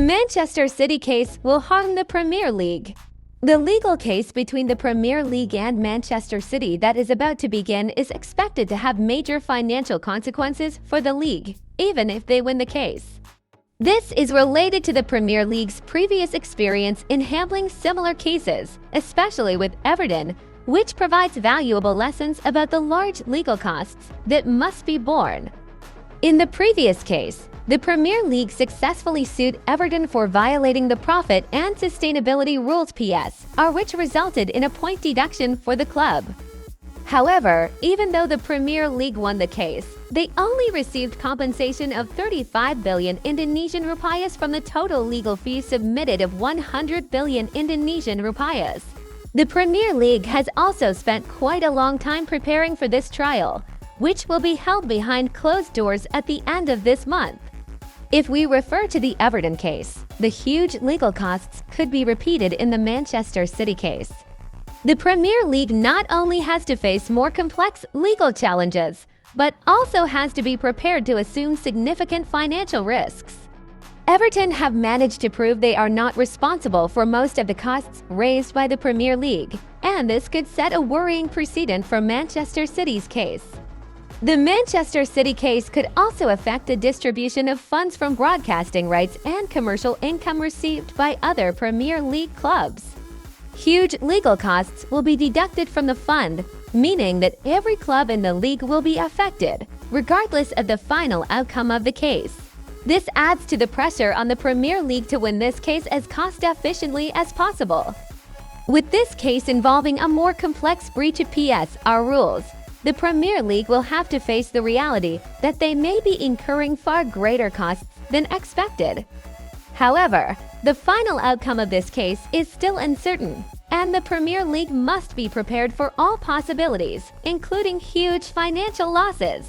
Manchester City case will harm the Premier League. The legal case between the Premier League and Manchester City that is about to begin is expected to have major financial consequences for the league, even if they win the case. This is related to the Premier League's previous experience in handling similar cases, especially with Everton, which provides valuable lessons about the large legal costs that must be borne. In the previous case, the Premier League successfully sued Everton for violating the Profit and Sustainability Rules (PSR), which resulted in a point deduction for the club. However, even though the Premier League won the case, they only received compensation of 35 billion Indonesian rupiahs from the total legal fees submitted of 100 billion Indonesian rupiahs. The Premier League has also spent quite a long time preparing for this trial, which will be held behind closed doors at the end of this month. If we refer to the Everton case, the huge legal costs could be repeated in the Manchester City case. The Premier League not only has to face more complex legal challenges, but also has to be prepared to assume significant financial risks. Everton have managed to prove they are not responsible for most of the costs raised by the Premier League, and this could set a worrying precedent for Manchester City's case. The Manchester City case could also affect the distribution of funds from broadcasting rights and commercial income received by other Premier League clubs. Huge legal costs will be deducted from the fund, meaning that every club in the league will be affected, regardless of the final outcome of the case. This adds to the pressure on the Premier League to win this case as cost-efficiently as possible. With this case involving a more complex breach of PSR rules, the Premier League will have to face the reality that they may be incurring far greater costs than expected. However, the final outcome of this case is still uncertain, and the Premier League must be prepared for all possibilities, including huge financial losses.